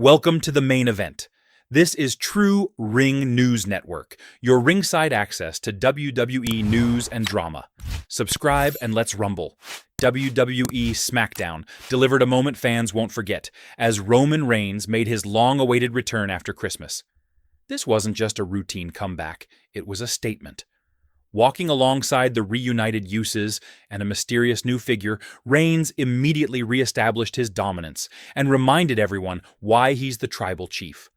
Welcome to the main event. This is True Ring News Network, your ringside access to WWE news and drama. Subscribe and let's rumble. WWE SmackDown delivered a moment fans won't forget as Roman Reigns made his long-awaited return after Christmas. This wasn't just a routine comeback, it was a statement. Walking alongside the reunited Usos and a mysterious new figure, Reigns immediately re-established his dominance and reminded everyone why he's the tribal chief.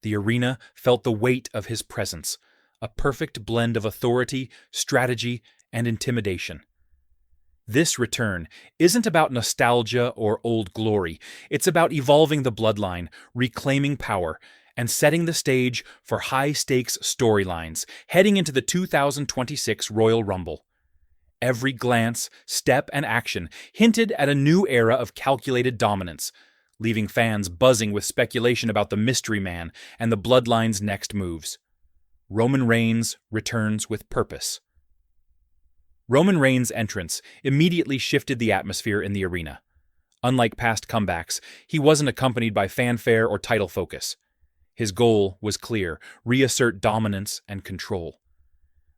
The arena felt the weight of his presence, a perfect blend of authority, strategy, and intimidation. This return isn't about nostalgia or old glory. It's about evolving the bloodline, reclaiming power, and setting the stage for high-stakes storylines heading into the 2026 Royal Rumble. Every glance, step, and action hinted at a new era of calculated dominance, leaving fans buzzing with speculation about the mystery man and the bloodline's next moves. Roman Reigns returns with purpose. Roman Reigns' entrance immediately shifted the atmosphere in the arena. Unlike past comebacks, he wasn't accompanied by fanfare or title focus. His goal was clear: reassert dominance and control.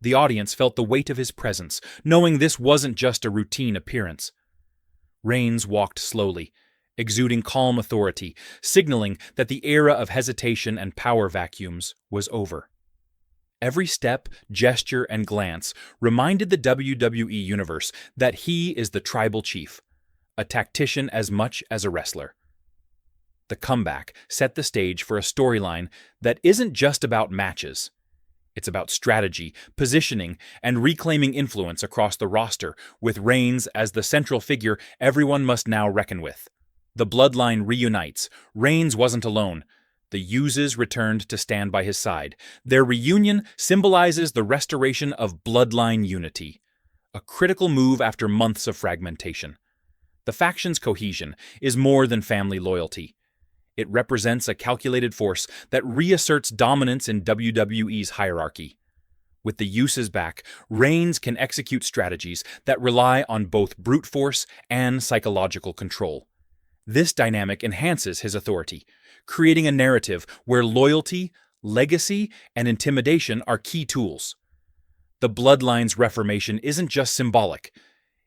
The audience felt the weight of his presence, knowing this wasn't just a routine appearance. Reigns walked slowly, exuding calm authority, signaling that the era of hesitation and power vacuums was over. Every step, gesture, and glance reminded the WWE Universe that he is the tribal chief, a tactician as much as a wrestler. The comeback set the stage for a storyline that isn't just about matches. It's about strategy, positioning, and reclaiming influence across the roster, with Reigns as the central figure everyone must now reckon with. The bloodline reunites. Reigns wasn't alone. The Usos returned to stand by his side. Their reunion symbolizes the restoration of bloodline unity, a critical move after months of fragmentation. The faction's cohesion is more than family loyalty. It represents a calculated force that reasserts dominance in WWE's hierarchy. With the Usos back, Reigns can execute strategies that rely on both brute force and psychological control. This dynamic enhances his authority, creating a narrative where loyalty, legacy, and intimidation are key tools. The Bloodline's reformation isn't just symbolic.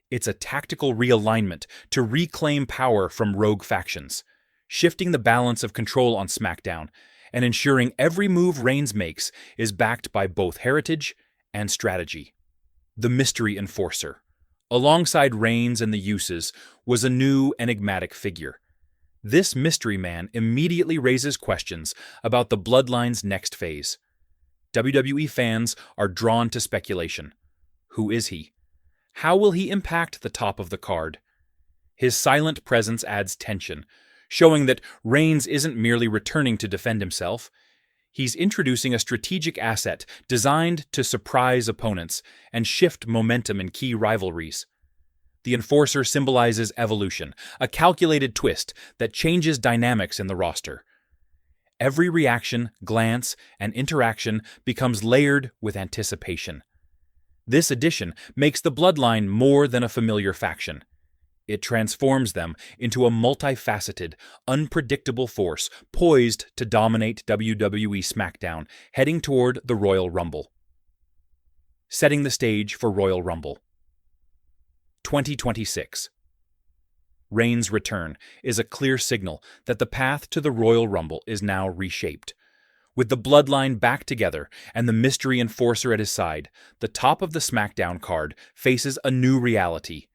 It's a tactical realignment to reclaim power from rogue factions, shifting the balance of control on SmackDown and ensuring every move Reigns makes is backed by both heritage and strategy. The Mystery Enforcer, alongside Reigns and the Usos, was a new enigmatic figure. This mystery man immediately raises questions about the Bloodline's next phase. WWE fans are drawn to speculation. Who is he? How will he impact the top of the card? His silent presence adds tension, showing that Reigns isn't merely returning to defend himself. He's introducing a strategic asset designed to surprise opponents and shift momentum in key rivalries. The Enforcer symbolizes evolution, a calculated twist that changes dynamics in the roster. Every reaction, glance, and interaction becomes layered with anticipation. This addition makes the Bloodline more than a familiar faction. It transforms them into a multifaceted, unpredictable force poised to dominate WWE SmackDown, heading toward the Royal Rumble. Setting the stage for Royal Rumble. 2026. Reigns' return is a clear signal that the path to the Royal Rumble is now reshaped. With the Bloodline back together and the Mystery Enforcer at his side, the top of the SmackDown card faces a new reality.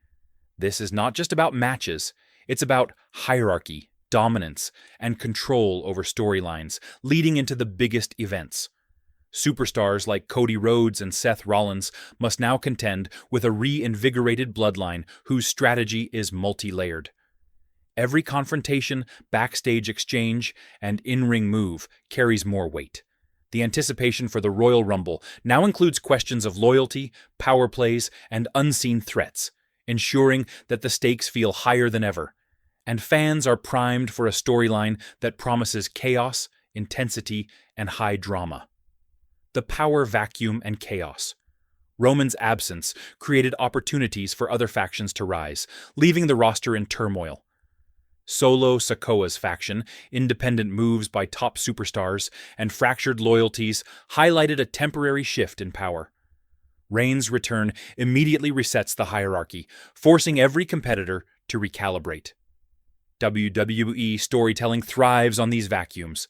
This is not just about matches, it's about hierarchy, dominance, and control over storylines, leading into the biggest events. Superstars like Cody Rhodes and Seth Rollins must now contend with a reinvigorated bloodline whose strategy is multi-layered. Every confrontation, backstage exchange, and in-ring move carries more weight. The anticipation for the Royal Rumble now includes questions of loyalty, power plays, and unseen threats, ensuring that the stakes feel higher than ever, and fans are primed for a storyline that promises chaos, intensity, and high drama. The power vacuum and chaos. Roman's absence created opportunities for other factions to rise, leaving the roster in turmoil. Solo Sikoa's faction, independent moves by top superstars, and fractured loyalties highlighted a temporary shift in power. Reigns' return immediately resets the hierarchy, forcing every competitor to recalibrate. WWE storytelling thrives on these vacuums.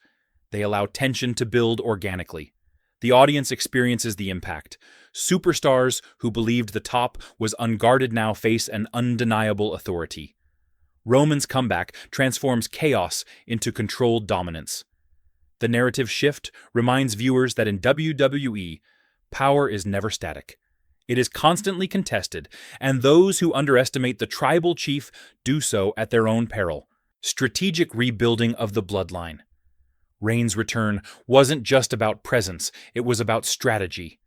They allow tension to build organically. The audience experiences the impact. Superstars who believed the top was unguarded now face an undeniable authority. Roman's comeback transforms chaos into controlled dominance. The narrative shift reminds viewers that in WWE, power is never static. It is constantly contested, and those who underestimate the tribal chief do so at their own peril. Strategic rebuilding of the bloodline. Reigns' return wasn't just about presence, it was about strategy.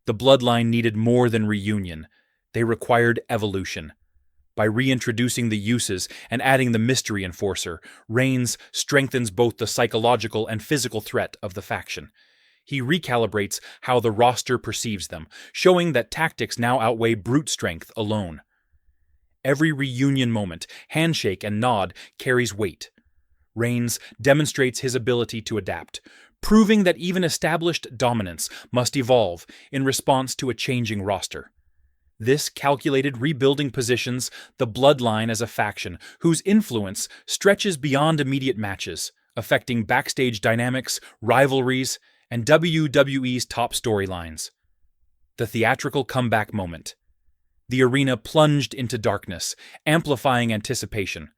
The bloodline needed more than reunion. They required evolution. By reintroducing the uses and adding the mystery enforcer, Reigns strengthens both the psychological and physical threat of the faction. He recalibrates how the roster perceives them, showing that tactics now outweigh brute strength alone. Every reunion moment, handshake and nod carries weight. Reigns demonstrates his ability to adapt, proving that even established dominance must evolve in response to a changing roster. This calculated rebuilding positions the bloodline as a faction whose influence stretches beyond immediate matches, affecting backstage dynamics, rivalries, and WWE's top storylines. The theatrical comeback moment. The arena plunged into darkness, amplifying anticipation.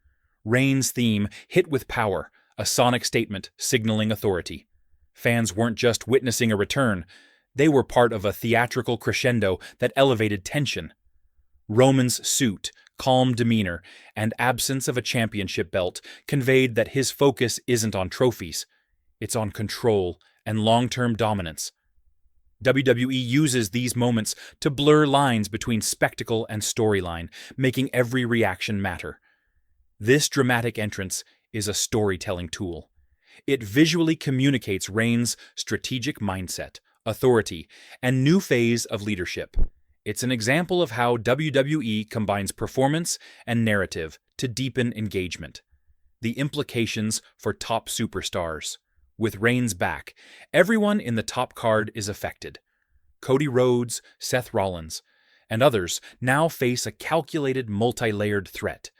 Reigns' theme hit with power, a sonic statement signaling authority. Fans weren't just witnessing a return, they were part of a theatrical crescendo that elevated tension. Roman's suit, calm demeanor, and absence of a championship belt conveyed that his focus isn't on trophies, it's on control and long-term dominance. WWE uses these moments to blur lines between spectacle and storyline, making every reaction matter. This dramatic entrance is a storytelling tool. It visually communicates Reigns' strategic mindset, authority, and new phase of leadership. It's an example of how WWE combines performance and narrative to deepen engagement. The implications for top superstars. With Reigns back, everyone in the top card is affected. Cody Rhodes, Seth Rollins, and others now face a calculated, multi-layered threat.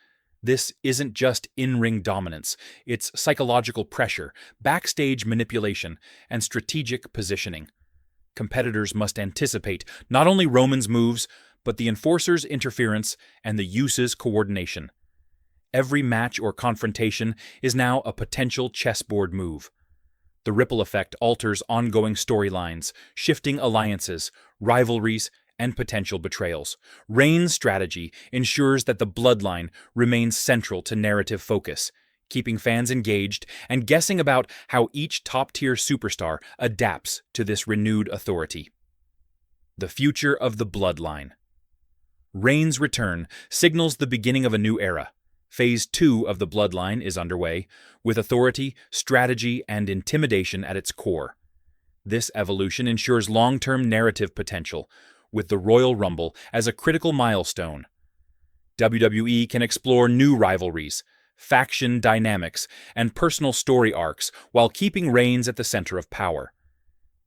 This isn't just in-ring dominance, it's psychological pressure, backstage manipulation, and strategic positioning. Competitors must anticipate not only Roman's moves, but the Enforcer's interference and the Uce's coordination. Every match or confrontation is now a potential chessboard move. The ripple effect alters ongoing storylines, shifting alliances, rivalries, and potential betrayals. Reigns' strategy ensures that the bloodline remains central to narrative focus, keeping fans engaged and guessing about how each top-tier superstar adapts to this renewed authority. The future of the bloodline. Reigns' return signals the beginning of a new era. Phase 2 of the bloodline is underway, with authority, strategy, and intimidation at its core. This evolution ensures long-term narrative potential, with the Royal Rumble as a critical milestone. WWE can explore new rivalries, faction dynamics, and personal story arcs while keeping Reigns at the center of power.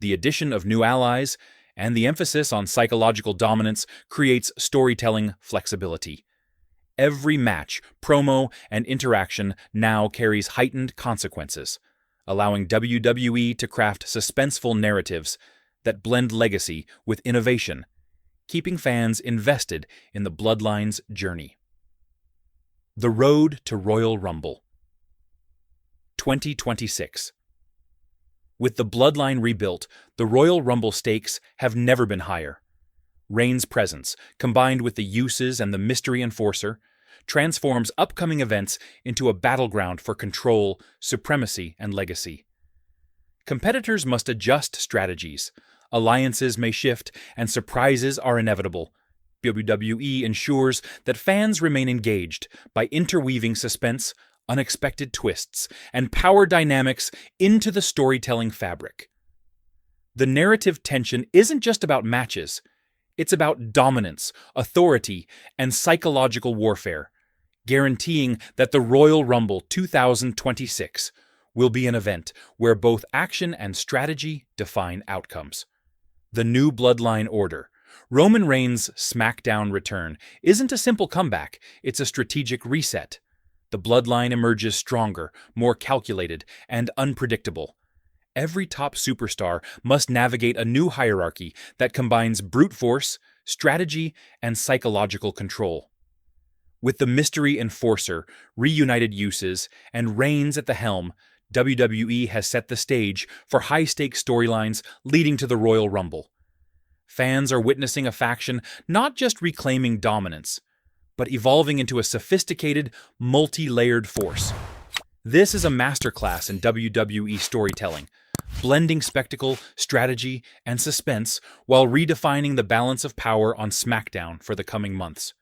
The addition of new allies and the emphasis on psychological dominance creates storytelling flexibility. Every match, promo, and interaction now carries heightened consequences, allowing WWE to craft suspenseful narratives that blend legacy with innovation, keeping fans invested in the bloodline's journey. The Road to Royal Rumble 2026. With the bloodline rebuilt, the Royal Rumble stakes have never been higher. Reigns' presence, combined with the Uces and the Mystery Enforcer, transforms upcoming events into a battleground for control, supremacy, and legacy. Competitors must adjust strategies. Alliances may shift, and surprises are inevitable. WWE ensures that fans remain engaged by interweaving suspense, unexpected twists, and power dynamics into the storytelling fabric. The narrative tension isn't just about matches. It's about dominance, authority, and psychological warfare. guaranteeing that the Royal Rumble 2026 will be an event where both action and strategy define outcomes. The new Bloodline order. Roman Reigns' SmackDown return isn't a simple comeback, it's a strategic reset. The Bloodline emerges stronger, more calculated, and unpredictable. Every top superstar must navigate a new hierarchy that combines brute force, strategy, and psychological control. With the mystery enforcer, reunited uses, and Reigns at the helm, WWE has set the stage for high-stakes storylines leading to the Royal Rumble. Fans are witnessing a faction not just reclaiming dominance, but evolving into a sophisticated, multi-layered force. This is a masterclass in WWE storytelling, blending spectacle, strategy, and suspense while redefining the balance of power on SmackDown for the coming months.